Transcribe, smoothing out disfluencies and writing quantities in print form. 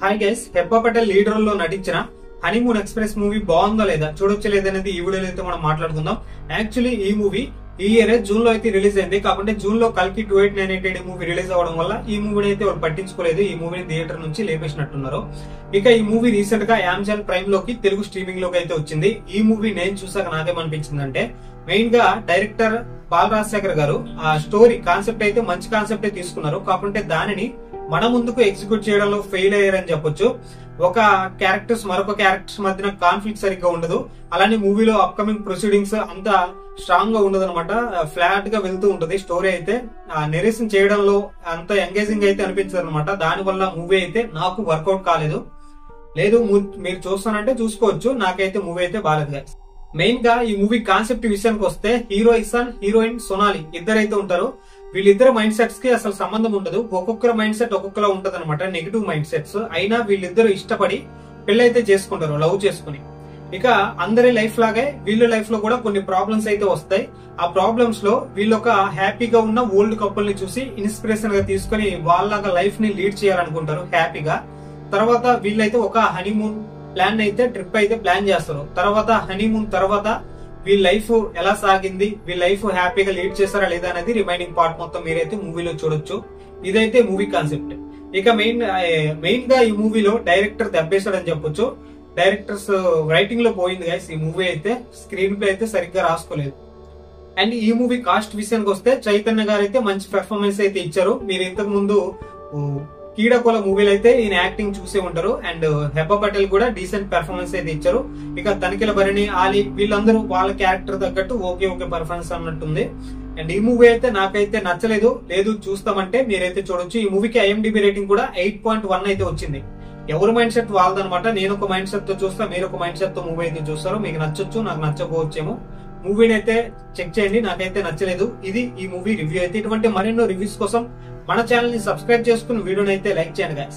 Hi guys, Hebah Patel lead role లో నటించిన honeymoon express movie బాగుందా లేదా, చూడొచ్చా లేదనేది ఈ వీడియోలో అయితే మనం మాట్లాడుకుందాం. యాక్చువల్లీ ఈ మూవీ ఈ ఇయర్ జూన్ లో అయితే రిలీజ్ అయింది. కాకుంటే జూన్ లో కల్కి 2898 మూవీ రిలీజ్ అవ్వడం వల్ల ఈ మూవీని అయితే వాళ్ళు పట్టించుకోలేదు. ఈ మూవీని థియేటర్ నుంచి లేపేసినట్టున్నారు. ఇక ఈ మూవీ రీసెంట్ గా అమెజాన్ ప్రైమ్ లోకి తెలుగు స్ట్రీమింగ్ లోకి అయితే వచ్చింది. ఈ మూవీ నేను చూసాక నాకేమనిపించిందంటే, మెయిన్ గా డైరెక్టర్ బాల రాజశేఖర్ గారు ఆ స్టోరీ కాన్సెప్ట్ అయితే మంచి కాన్సెప్ట్ తీసుకున్నారు. కాకుంటే దానిని మన ముందుకు ఎగ్జిక్యూట్ చేయడంలో ఫెయిల్ అయ్యారని చెప్పొచ్చు. ఒక క్యారెక్టర్స్ మరొక క్యారెక్టర్స్ మధ్యన కాన్ఫ్లిక్ట్ సరిగ్గా ఉండదు. అలానే మూవీలో అప్కమింగ్ ప్రొసీడింగ్స్ అంత స్ట్రాంగ్ గా ఉండదు అనమాట. ఫ్లాట్ గా వెళ్తూ ఉంటది. స్టోరీ అయితే నెరేషన్ చేయడంలో అంత ఎంగేజింగ్ అయితే అనిపించదు అనమాట. దాని వల్ల మూవీ అయితే నాకు వర్కౌట్ కాలేదు. లేదు మీరు చూస్తానంటే చూసుకోవచ్చు, నాకైతే మూవీ అయితే బాగాలేదు. మెయిన్ గా ఈ మూవీ కాన్సెప్ట్ విషయానికి వస్తే, హీరో ఇసాన్, హీరోయిన్ సోనాలి ఇద్దరైతే ఉంటారు. వీళ్ళిద్దరు మైండ్ సెట్స్ కి అసలు సంబంధం ఉండదు. ఒక్కొక్కరు మైండ్ సెట్ ఒక్కొక్కలా ఉంటది అనమాట, నెగిటివ్ మైండ్ సెట్స్. అయినా వీళ్ళిద్దరు ఇష్టపడి పెళ్ళైతే చేసుకుంటారు, లవ్ చేసుకుని. ఇక అందరి లైఫ్ లాగే వీళ్ళ లైఫ్ లో కూడా కొన్ని ప్రాబ్లమ్స్ అయితే వస్తాయి. ఆ ప్రాబ్లమ్స్ లో వీళ్ళు ఒక హ్యాపీగా ఉన్న ఓల్డ్ కపుల్ ని చూసి ఇన్స్పిరేషన్ గా తీసుకుని వాళ్ళగా లైఫ్ ని లీడ్ చేయాలనుకుంటారు హ్యాపీగా. తర్వాత వీళ్ళైతే ఒక హనీమూన్ ప్లాన్ అయితే ట్రిప్ అయితే ప్లాన్ చేస్తారు. తర్వాత హనీమూన్ తర్వాత వీళ్ళ లైఫ్ ఎలా సాగింది, వీళ్ళ లైఫ్ హ్యాపీగా లీడ్ చేస్తారా లేదా అనేది రిమైనింగ్ పార్ట్ మొత్తం మీరైతే మూవీలో చూడొచ్చు. ఇదైతే మూవీ కాన్సెప్ట్. ఇక మెయిన్ గా ఈ మూవీలో డైరెక్టర్ దెబ్బేశాడని చెప్పొచ్చు. డైరెక్టర్స్ రైటింగ్ లో పోయింది గైస్. ఈ మూవీ అయితే స్క్రీన్ ప్లే అయితే సరిగ్గా రాసుకోలేదు. అండ్ ఈ మూవీ కాస్ట్ విషయానికి వస్తే, చైతన్య గారు అయితే మంచి పెర్ఫార్మెన్స్ అయితే ఇచ్చారు. మీరు ఇంతకు ముందు కీడకోల మూవీలో అయితే ఈయన యాక్టింగ్ చూసే ఉంటారు. అండ్ హెబ్బా పటేల్ కూడా డీసెంట్ పెర్ఫార్మెన్స్ అయితే ఇచ్చారు. ఇక తనిఖీల భరణి, ఆలీ వీళ్ళందరూ వాళ్ళ క్యారెక్టర్ తగ్గట్టు ఓకే పర్ఫార్మెన్స్ అన్నట్టుంది. అండ్ ఈ మూవీ అయితే నాకైతే నచ్చలేదు. లేదు చూస్తామంటే మీరైతే చూడొచ్చు. ఈ మూవీకి IMDb రేటింగ్ కూడా 8.1 అయితే వచ్చింది. ఎవరి మైండ్ సెట్ వాళ్ళదనమాట. నేను ఒక మైండ్ సెట్ తో చూస్తా, మీరు ఒక మైండ్ సెట్ తో మూవీ అయితే చూస్తారు. మీకు నచ్చొచ్చు, నాకు నచ్చకపోవచ్చేమో. మూవీని అయితే చెక్ చేయండి. నాకైతే నచ్చలేదు. ఇది ఈ మూవీ రివ్యూ అయితే. ఇటువంటి మరెన్నో రివ్యూస్ కోసం మన ఛానల్ ని సబ్స్క్రైబ్ చేసుకుని వీడియోని అయితే లైక్ చేయండి గైస్.